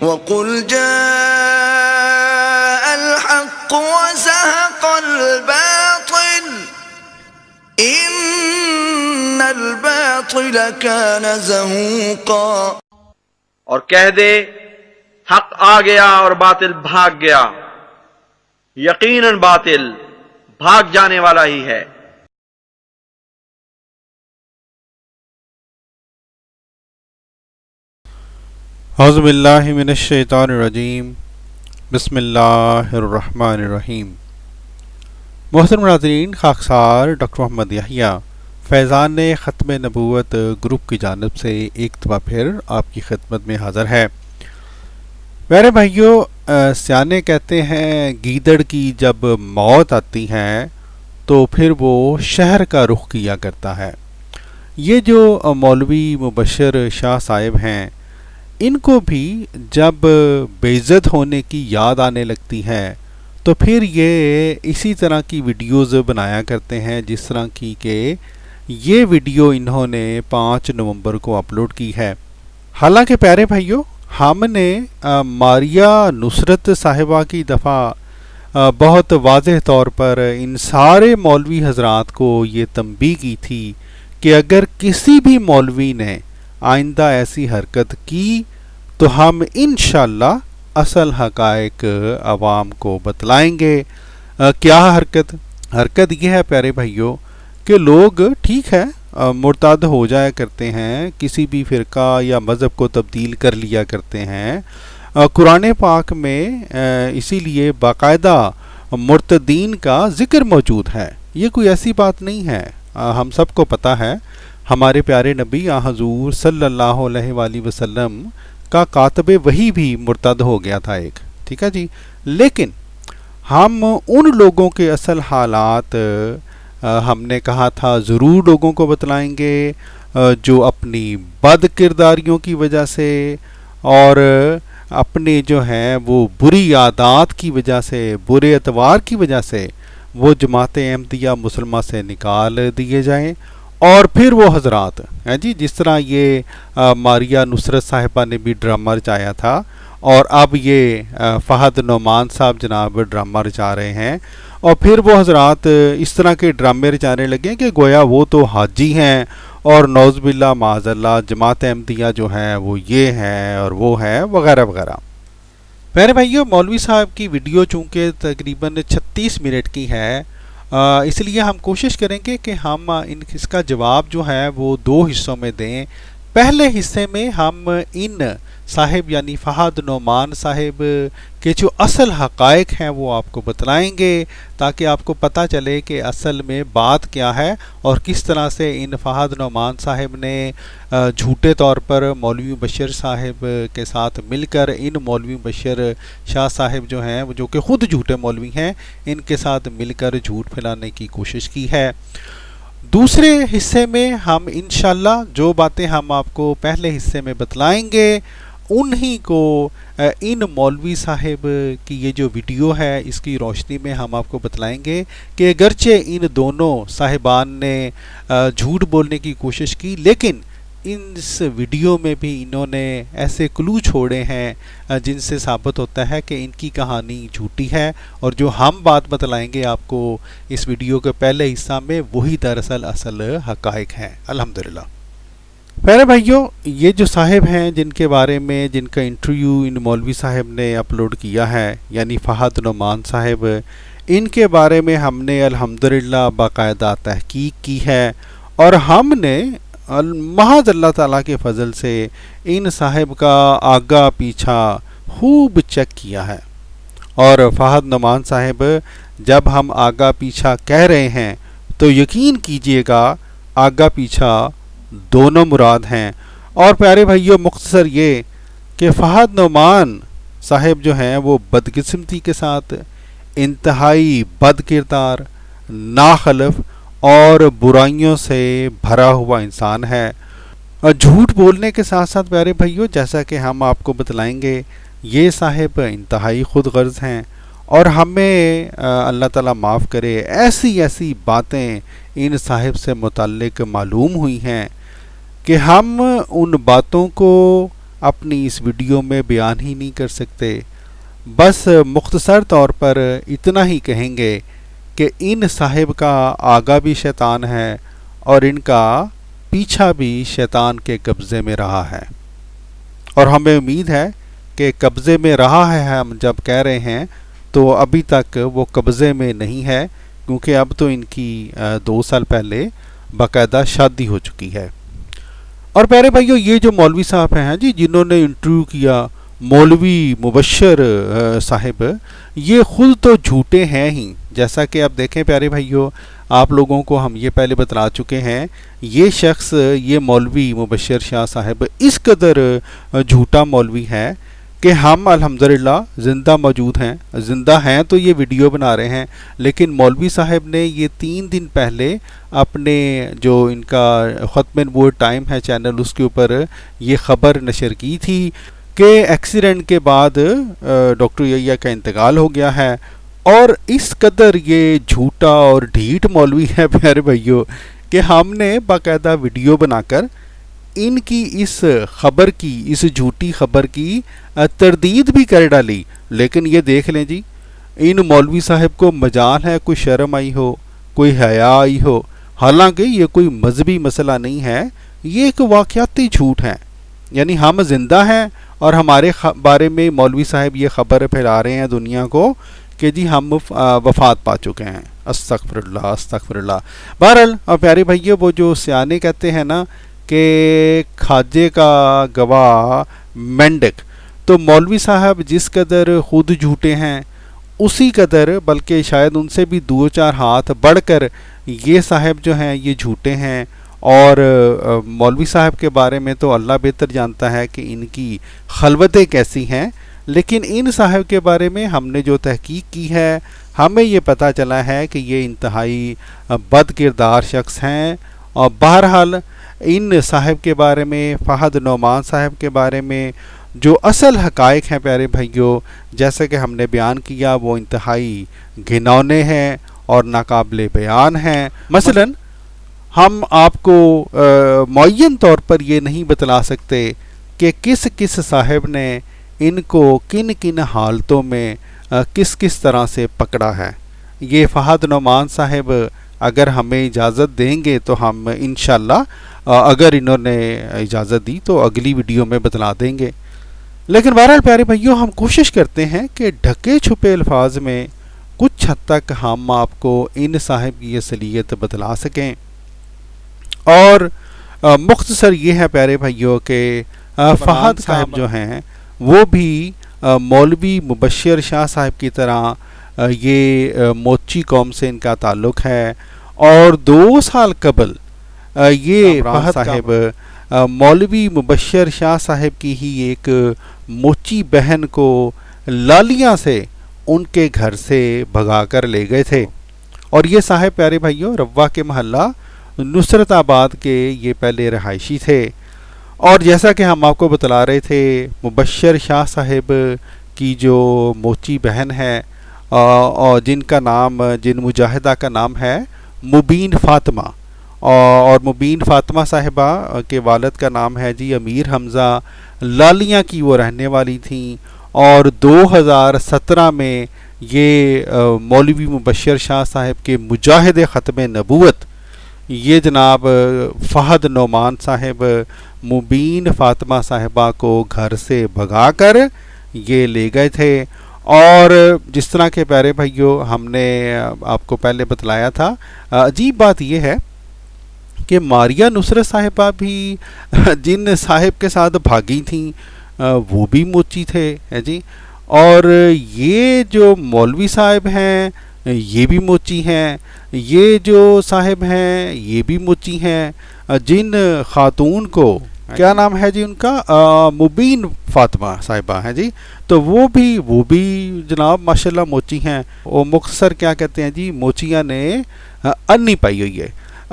وَقُلْ جَاءَ الْحَقُّ وَزَهَقَ الْبَاطِلُ إِنَّ الْبَاطِلَ كَانَ زَهُوقًا۔ اور کہہ دے حق آ گیا اور باطل بھاگ گیا، یقیناً باطل بھاگ جانے والا ہی ہے۔ اعوذ باللہ من الشیطان الرجیم، بسم اللہ الرحمن الرحیم۔ محترم ناظرین، خاکسار ڈاکٹر محمد یحییٰ فیضان ختم نبوت گروپ کی جانب سے ایک دفعہ پھر آپ کی خدمت میں حاضر ہے۔ میرے بھائیوں، سیانے کہتے ہیں گیدڑ کی جب موت آتی ہے تو پھر وہ شہر کا رخ کیا کرتا ہے۔ یہ جو مولوی مبشر شاہ صاحب ہیں، ان کو بھی جب بے عزت ہونے کی یاد آنے لگتی ہے تو پھر یہ اسی طرح کی ویڈیوز بنایا کرتے ہیں، جس طرح کی کہ یہ ویڈیو انہوں نے 5 نومبر کو اپلوڈ کی ہے۔ حالانکہ پیارے بھائیوں، ہم نے ماریہ نصرت صاحبہ کی دفعہ بہت واضح طور پر ان سارے مولوی حضرات کو یہ تنبیہ کی تھی کہ اگر کسی بھی مولوی نے آئندہ ایسی حرکت کی تو ہم انشاءاللہ اصل حقائق عوام کو بتلائیں گے۔ کیا حرکت یہ ہے پیارے بھائیوں کہ لوگ ٹھیک ہے مرتد ہو جایا کرتے ہیں، کسی بھی فرقہ یا مذہب کو تبدیل کر لیا کرتے ہیں۔ قرآن پاک میں اسی لیے باقاعدہ مرتدین کا ذکر موجود ہے، یہ کوئی ایسی بات نہیں ہے۔ ہم سب کو پتہ ہے ہمارے پیارے نبی حضور صلی اللہ علیہ وآلہ وسلم کا کاتب وحی بھی مرتد ہو گیا تھا ایک، ٹھیک ہے جی۔ لیکن ہم ان لوگوں کے اصل حالات ہم نے کہا تھا ضرور لوگوں کو بتلائیں گے جو اپنی بد کرداریوں کی وجہ سے اور اپنے جو ہیں وہ بری عادات کی وجہ سے، برے اطوار کی وجہ سے وہ جماعت احمدیہ مسلمہ سے نکال دیے جائیں، اور پھر وہ حضرات ہیں جی، جس طرح یہ ماریہ نصرت صاحبہ نے بھی ڈرامہ رچایا تھا، اور اب یہ فہد نعمان صاحب جناب ڈرامہ رچا رہے ہیں، اور پھر وہ حضرات اس طرح کے ڈرامے رچانے لگے کہ گویا وہ تو حاجی ہیں اور نعوذ باللہ معاذ اللہ جماعت احمدیہ جو ہے وہ یہ ہے اور وہ ہے وغیرہ وغیرہ۔ میرے بھائیو، مولوی صاحب کی ویڈیو چونکہ تقریباً 36 منٹ کی ہے، اس لیے ہم کوشش کریں گے کہ ہم اس کا جواب جو ہے وہ 2 حصوں میں دیں۔ پہلے حصے میں ہم ان صاحب یعنی فہد نعمان صاحب کے جو اصل حقائق ہیں وہ آپ کو بتلائیں گے، تاکہ آپ کو پتہ چلے کہ اصل میں بات کیا ہے اور کس طرح سے ان فہد نعمان صاحب نے جھوٹے طور پر مولوی مبشر صاحب کے ساتھ مل کر ان مولوی مبشر شاہ صاحب جو ہیں جو کہ خود جھوٹے مولوی ہیں، ان کے ساتھ مل کر جھوٹ پھیلانے کی کوشش کی ہے۔ دوسرے حصے میں ہم انشاءاللہ جو باتیں ہم آپ کو پہلے حصے میں بتلائیں گے انہی کو ان مولوی صاحب کی یہ جو ویڈیو ہے اس کی روشنی میں ہم آپ کو بتلائیں گے کہ اگرچہ ان دونوں صاحبان نے جھوٹ بولنے کی کوشش کی، لیکن اس ویڈیو میں بھی انہوں نے ایسے کلو چھوڑے ہیں جن سے ثابت ہوتا ہے کہ ان کی کہانی جھوٹی ہے، اور جو ہم بات بتلائیں گے آپ کو اس ویڈیو کے پہلے حصہ میں وہی دراصل اصل حقائق ہیں الحمدللہ۔ میرے بھائیوں، یہ جو صاحب ہیں جن کے بارے میں جن کا انٹرویو ان مولوی صاحب نے اپلوڈ کیا ہے یعنی فہد نعمان صاحب، ان کے بارے میں ہم نے الحمدللہ باقاعدہ تحقیق کی ہے، اور ہم نے محض اللہ تعالیٰ کے فضل سے ان صاحب کا آگا پیچھا خوب چیک کیا ہے۔ اور فہد نعمان صاحب، جب ہم آگا پیچھا کہہ رہے ہیں تو یقین کیجئے گا آگا پیچھا دونوں مراد ہیں۔ اور پیارے بھائیوں، مختصر یہ کہ فہد نعمان صاحب جو ہیں وہ بدقسمتی کے ساتھ انتہائی بد کردار، ناخلف اور برائیوں سے بھرا ہوا انسان ہے۔ اور جھوٹ بولنے کے ساتھ ساتھ پیارے بھائیوں، جیسا کہ ہم آپ کو بتلائیں گے، یہ صاحب انتہائی خود غرض ہیں، اور ہمیں اللہ تعالیٰ معاف کرے ایسی باتیں ان صاحب سے متعلق معلوم ہوئی ہیں کہ ہم ان باتوں کو اپنی اس ویڈیو میں بیان ہی نہیں کر سکتے. بس مختصر طور پر اتنا ہی کہیں گے کہ ان صاحب کا آگا بھی شیطان ہے اور ان کا پیچھا بھی شیطان کے قبضے میں رہا ہے. اور ہمیں امید ہے کہ قبضے میں رہا ہے. ہم جب کہہ رہے ہیں تو ابھی تک وہ قبضے میں نہیں ہے، کیونکہ اب تو ان کی 2 سال پہلے باقاعدہ شادی ہو چکی ہے. اور پیارے بھائیو، یہ جو مولوی صاحب ہیں جی جنہوں نے انٹرویو کیا، مولوی مبشر صاحب، یہ خود تو جھوٹے ہیں ہی. جیسا کہ آپ دیکھیں پیارے بھائیو، آپ لوگوں کو ہم یہ پہلے بتلا چکے ہیں، یہ شخص، یہ مولوی مبشر شاہ صاحب اس قدر جھوٹا مولوی ہے کہ ہم الحمدللہ زندہ موجود ہیں، زندہ ہیں تو یہ ویڈیو بنا رہے ہیں. لیکن مولوی صاحب نے یہ 3 دن پہلے اپنے جو ان کا ختم نبوت ٹائم ہے چینل، اس کے اوپر یہ خبر نشر کی تھی کہ ایکسیڈنٹ کے بعد ڈاکٹر یحییٰ کا انتقال ہو گیا ہے. اور اس قدر یہ جھوٹا اور ڈھیٹ مولوی ہے پیارے بھائیو کہ ہم نے باقاعدہ ویڈیو بنا کر ان کی اس خبر کی، اس جھوٹی خبر کی تردید بھی کر ڈالی. لیکن یہ دیکھ لیں جی، ان مولوی صاحب کو مجال ہے کوئی شرم آئی ہو، کوئی حیا آئی ہو. حالانکہ یہ کوئی مذہبی مسئلہ نہیں ہے، یہ ایک واقعاتی جھوٹ ہے. یعنی ہم زندہ ہیں اور ہمارے بارے میں مولوی صاحب یہ خبر پھیلا رہے ہیں دنیا کو کہ جی ہم وفات پا چکے ہیں. استغفر اللہ استغفر اللہ. بہرحال پیارے بھائیو، وہ جو سیانے کہتے ہیں نا کہ کھاجے کا گواہ مینڈک، تو مولوی صاحب جس قدر خود جھوٹے ہیں اسی قدر، بلکہ شاید ان سے بھی 2-4 ہاتھ بڑھ کر یہ صاحب جو ہیں یہ جھوٹے ہیں. اور مولوی صاحب کے بارے میں تو اللہ بہتر جانتا ہے کہ ان کی خلوتیں کیسی ہیں. لیکن ان صاحب کے بارے میں ہم نے جو تحقیق کی ہے، ہمیں یہ پتہ چلا ہے کہ یہ انتہائی بد کردار شخص ہیں. اور بہرحال ان صاحب کے بارے میں، فہد نعمان صاحب کے بارے میں جو اصل حقائق ہیں پیارے بھائیوں، جیسا کہ ہم نے بیان کیا، وہ انتہائی گھنونے ہیں اور ناقابل بیان ہیں. مثلا ہم آپ کو معین طور پر یہ نہیں بتلا سکتے کہ کس کس صاحب نے ان کو کن کن حالتوں میں کس کس طرح سے پکڑا ہے. یہ فہد نعمان صاحب اگر ہمیں اجازت دیں گے تو ہم انشاءاللہ، اگر انہوں نے اجازت دی تو اگلی ویڈیو میں بتلا دیں گے. لیکن بہرحال پیارے بھائیوں، ہم کوشش کرتے ہیں کہ ڈھکے چھپے الفاظ میں کچھ حد تک ہم آپ کو ان صاحب کی اصلیت بتلا سکیں. اور مختصر یہ ہے پیارے بھائیوں کہ فہد صاحب جو ہیں وہ بھی مولوی مبشر شاہ صاحب کی طرح یہ موچی قوم سے ان کا تعلق ہے. اور 2 سال قبل یہ فہد صاحب مولوی مبشر شاہ صاحب کی ہی ایک موچی بہن کو لالیاں سے ان کے گھر سے بھگا کر لے گئے تھے. اور یہ صاحب پیارے بھائیوں روا کے محلہ نصرت آباد کے یہ پہلے رہائشی تھے. اور جیسا کہ ہم آپ کو بتلا رہے تھے، مبشر شاہ صاحب کی جو موچی بہن ہے اور جن مجاہدہ کا نام ہے مبین فاطمہ، اور مبین فاطمہ صاحبہ کے والد کا نام ہے جی امیر حمزہ، لالیاں کی وہ رہنے والی تھیں. اور 2017 میں یہ مولوی مبشر شاہ صاحب کے مجاہد ختم نبوت، یہ جناب فہد نعمان صاحب مبین فاطمہ صاحبہ کو گھر سے بھگا کر یہ لے گئے تھے. اور جس طرح کے پیارے بھائیوں ہم نے آپ کو پہلے بتلایا تھا، عجیب بات یہ ہے کہ ماریہ نصرت صاحبہ بھی جن صاحب کے ساتھ بھاگی تھیں وہ بھی موچی تھے جی. اور یہ جو مولوی صاحب ہیں یہ بھی موچی ہیں، یہ جو صاحب ہیں یہ بھی موچی ہیں. جن خاتون کو کیا نام ہے جی ان کا، مبین فاطمہ صاحبہ ہیں جی، تو وہ بھی جناب ماشاءاللہ موچی ہیں. وہ مختصر کیا کہتے ہیں جی، موچیاں نے انی پائی ہوئی ہے.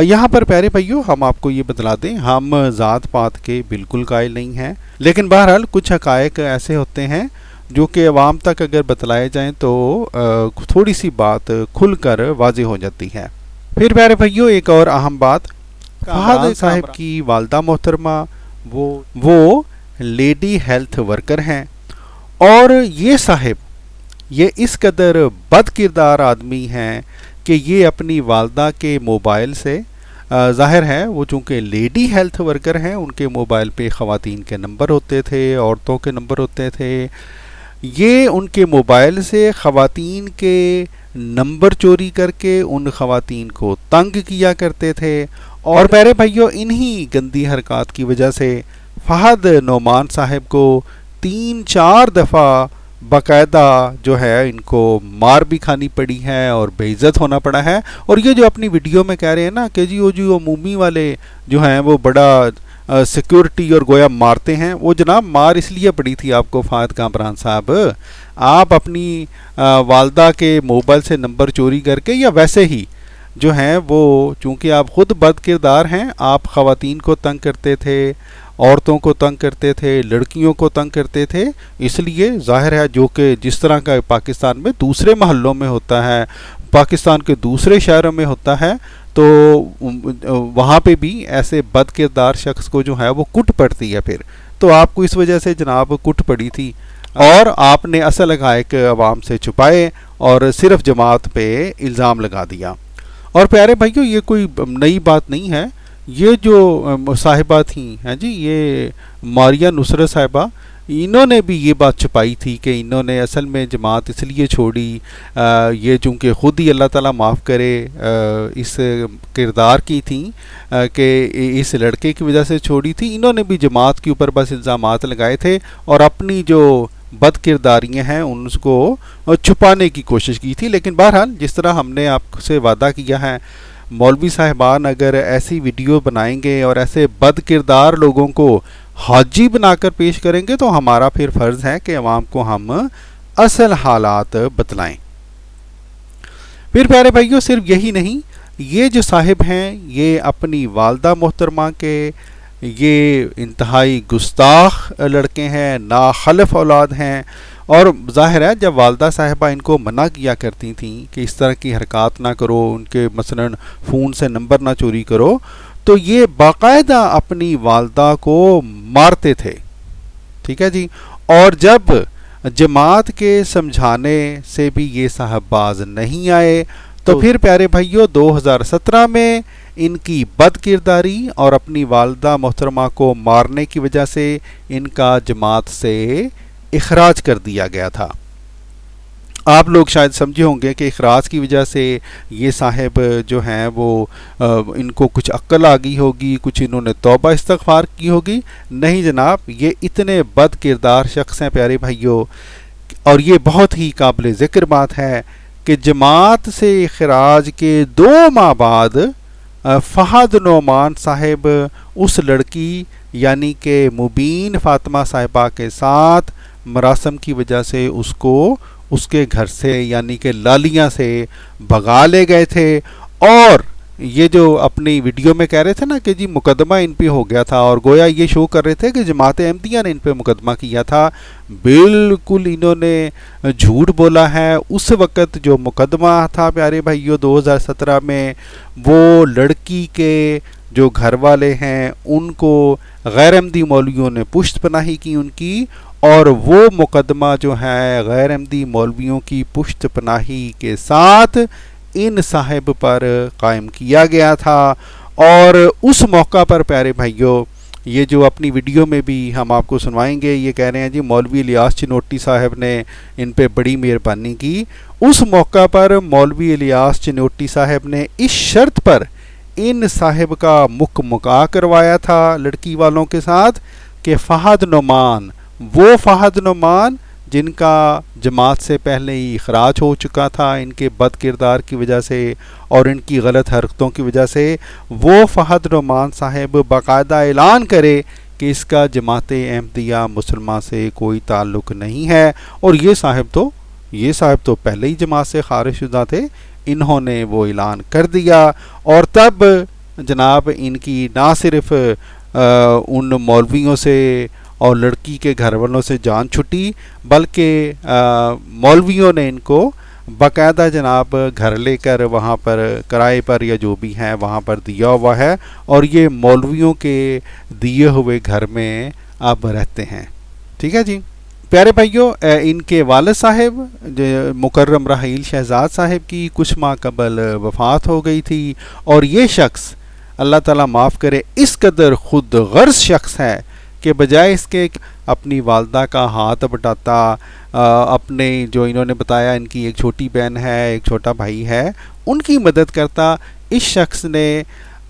یہاں پر پیارے بھائیوں ہم آپ کو یہ بتلا دیں، ہم ذات پات کے بالکل قائل نہیں ہیں، لیکن بہرحال کچھ حقائق ایسے ہوتے ہیں جو کہ عوام تک اگر بتلائے جائیں تو تھوڑی سی بات کھل کر واضح ہو جاتی ہے. پھر پیارے بھائیوں ایک اور اہم بات، فہد صاحب کی والدہ محترمہ وہ لیڈی ہیلتھ ورکر ہیں، اور یہ صاحب یہ اس قدر بد کردار آدمی ہیں کہ یہ اپنی والدہ کے موبائل سے، ظاہر ہے وہ چونکہ لیڈی ہیلتھ ورکر ہیں، ان کے موبائل پہ خواتین کے نمبر ہوتے تھے، عورتوں کے نمبر ہوتے تھے، یہ ان کے موبائل سے خواتین کے نمبر چوری کر کے ان خواتین کو تنگ کیا کرتے تھے، اور پیارے بھائیوں انہی گندی حرکات کی وجہ سے فہد نعمان صاحب کو 3-4 دفعہ باقاعدہ جو ہے ان کو مار بھی کھانی پڑی ہے اور بے عزت ہونا پڑا ہے۔ اور یہ جو اپنی ویڈیو میں کہہ رہے ہیں نا کہ جی وہ جو عمومی والے جو ہیں وہ بڑا سیکیورٹی اور گویا مارتے ہیں، وہ جناب مار اس لیے پڑی تھی آپ کو فہد کامران صاحب، آپ اپنی والدہ کے موبائل سے نمبر چوری کر کے یا ویسے ہی جو ہیں وہ چونکہ آپ خود بد کردار ہیں، آپ خواتین کو تنگ کرتے تھے، عورتوں کو تنگ کرتے تھے، لڑکیوں کو تنگ کرتے تھے، اس لیے ظاہر ہے جو کہ جس طرح کا پاکستان میں دوسرے محلوں میں ہوتا ہے، پاکستان کے دوسرے شہروں میں ہوتا ہے، تو وہاں پہ بھی ایسے بد کردار شخص کو جو ہے وہ کٹ پڑتی ہے پھر، تو آپ کو اس وجہ سے جناب کٹ پڑی تھی، اور آپ نے اصل حقائق عوام سے چھپائے اور صرف جماعت پہ الزام لگا دیا۔ اور پیارے بھائیوں یہ کوئی نئی بات نہیں ہے، یہ جو صاحبہ تھیں ہیں جی، یہ ماریہ نصرت صاحبہ، انہوں نے بھی یہ بات چھپائی تھی کہ انہوں نے اصل میں جماعت اس لیے چھوڑی، یہ چونکہ خود ہی اللہ تعالیٰ معاف کرے اس کردار کی تھیں کہ اس لڑکے کی وجہ سے چھوڑی تھی، انہوں نے بھی جماعت کے اوپر بس الزامات لگائے تھے اور اپنی جو بد کرداریاں ہیں ان کو چھپانے کی کوشش کی تھی۔ لیکن بہرحال جس طرح ہم نے آپ سے وعدہ کیا ہے، مولوی صاحبان اگر ایسی ویڈیو بنائیں گے اور ایسے بد کردار لوگوں کو حاجی بنا کر پیش کریں گے تو ہمارا پھر فرض ہے کہ عوام کو ہم اصل حالات بتلائیں۔ پھر پیارے بھائیوں صرف یہی نہیں، یہ جو صاحب ہیں یہ اپنی والدہ محترمہ کے یہ انتہائی گستاخ لڑکے ہیں، ناخلف اولاد ہیں، اور ظاہر ہے جب والدہ صاحبہ ان کو منع کیا کرتی تھیں کہ اس طرح کی حرکات نہ کرو، ان کے مثلا فون سے نمبر نہ چوری کرو، تو یہ باقاعدہ اپنی والدہ کو مارتے تھے، ٹھیک ہے جی۔ اور جب جماعت کے سمجھانے سے بھی یہ صاحب باز نہیں آئے تو پھر پیارے بھائیوں 2017 میں ان کی بد کرداری اور اپنی والدہ محترمہ کو مارنے کی وجہ سے ان کا جماعت سے اخراج کر دیا گیا تھا۔ آپ لوگ شاید سمجھے ہوں گے کہ اخراج کی وجہ سے یہ صاحب جو ہیں وہ ان کو کچھ عقل آ گئی ہوگی، کچھ انہوں نے توبہ استغفار کی ہوگی، نہیں جناب، یہ اتنے بد کردار شخص ہیں پیارے بھائیوں، اور یہ بہت ہی قابل ذکر بات ہے کہ جماعت سے اخراج کے 2 ماہ بعد فہد نعمان صاحب اس لڑکی یعنی کہ مبین فاطمہ صاحبہ کے ساتھ مراسم کی وجہ سے اس کو اس کے گھر سے یعنی کہ لالیاں سے بھگا لے گئے تھے، اور یہ جو اپنی ویڈیو میں کہہ رہے تھے نا کہ جی مقدمہ ان پہ ہو گیا تھا، اور گویا یہ شو کر رہے تھے کہ جماعت احمدیہ نے ان پہ مقدمہ کیا تھا، بالکل انہوں نے جھوٹ بولا ہے۔ اس وقت جو مقدمہ تھا پیارے بھائیوں 2017 میں، وہ لڑکی کے جو گھر والے ہیں ان کو غیر احمدی مولویوں نے پشت پناہی کی ان کی، اور وہ مقدمہ جو ہے غیر احمدی مولویوں کی پشت پناہی کے ساتھ ان صاحب پر قائم کیا گیا تھا۔ اور اس موقع پر پیارے بھائیوں یہ جو اپنی ویڈیو میں بھی ہم آپ کو سنوائیں گے، یہ کہہ رہے ہیں جی مولوی الیاس چنوٹی صاحب نے ان پہ بڑی مہربانی کی، اس موقع پر مولوی الیاس چنوٹی صاحب نے اس شرط پر ان صاحب کا مکا کروایا تھا لڑکی والوں کے ساتھ کہ فہد نعمان، وہ فہد نعمان جن کا جماعت سے پہلے ہی اخراج ہو چکا تھا ان کے بد کردار کی وجہ سے اور ان کی غلط حرکتوں کی وجہ سے، وہ فہد نعمان صاحب باقاعدہ اعلان کرے کہ اس کا جماعت احمدیہ مسلمہ سے کوئی تعلق نہیں ہے، اور یہ صاحب تو پہلے ہی جماعت سے خارج شدہ تھے، انہوں نے وہ اعلان کر دیا، اور تب جناب ان کی نہ صرف ان مولویوں سے اور لڑکی کے گھر والوں سے جان چھٹی، بلکہ مولویوں نے ان کو باقاعدہ جناب گھر لے کر وہاں پر کرائے پر یا جو بھی ہے وہاں پر دیا ہوا ہے، اور یہ مولویوں کے دیے ہوئے گھر میں اب رہتے ہیں. ٹھیک ہے جی. پیارے بھائیوں، ان کے والد صاحب مکرم رحیل شہزاد صاحب کی کچھ ماہ قبل وفات ہو گئی تھی، اور یہ شخص اللہ تعالیٰ معاف کرے اس قدر خود غرض شخص ہے کہ بجائے اس کے اپنی والدہ کا ہاتھ بٹاتا، اپنے جو انہوں نے بتایا ان کی ایک چھوٹی بہن ہے، ایک چھوٹا بھائی ہے، ان کی مدد کرتا، اس شخص نے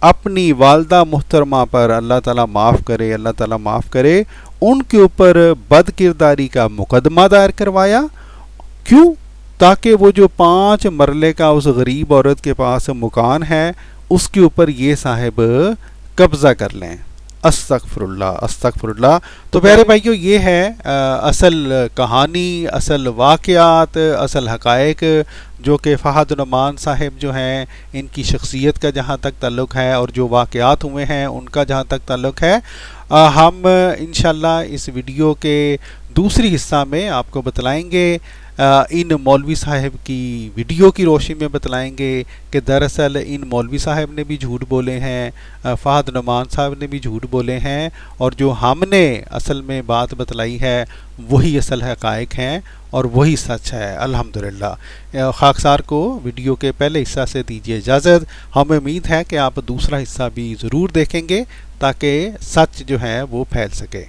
اپنی والدہ محترمہ پر اللہ تعالیٰ معاف کرے، اللہ تعالیٰ معاف کرے، ان کے اوپر بد کرداری کا مقدمہ دائر کروایا. کیوں؟ تاکہ وہ جو 5 مرلے کا اس غریب عورت کے پاس مکان ہے اس کے اوپر یہ صاحب قبضہ کر لیں. استغفر اللہ، استغفر اللہ. تو پیارے بھائیو، یہ ہے اصل کہانی، اصل واقعات، اصل حقائق جو کہ فہد نعمان صاحب جو ہیں ان کی شخصیت کا جہاں تک تعلق ہے اور جو واقعات ہوئے ہیں ان کا جہاں تک تعلق ہے. ہم انشاءاللہ اس ویڈیو کے دوسری حصہ میں آپ کو بتلائیں گے، ان مولوی صاحب کی ویڈیو کی روشنی میں بتلائیں گے کہ دراصل ان مولوی صاحب نے بھی جھوٹ بولے ہیں، فہد نعمان صاحب نے بھی جھوٹ بولے ہیں، اور جو ہم نے اصل میں بات بتلائی ہے وہی اصل حقائق ہیں اور وہی سچ ہے الحمدللہ. خاکسار کو ویڈیو کے پہلے حصہ سے دیجیے اجازت. ہمیں امید ہے کہ آپ دوسرا حصہ بھی ضرور دیکھیں گے تاکہ سچ جو ہے وہ پھیل سکے.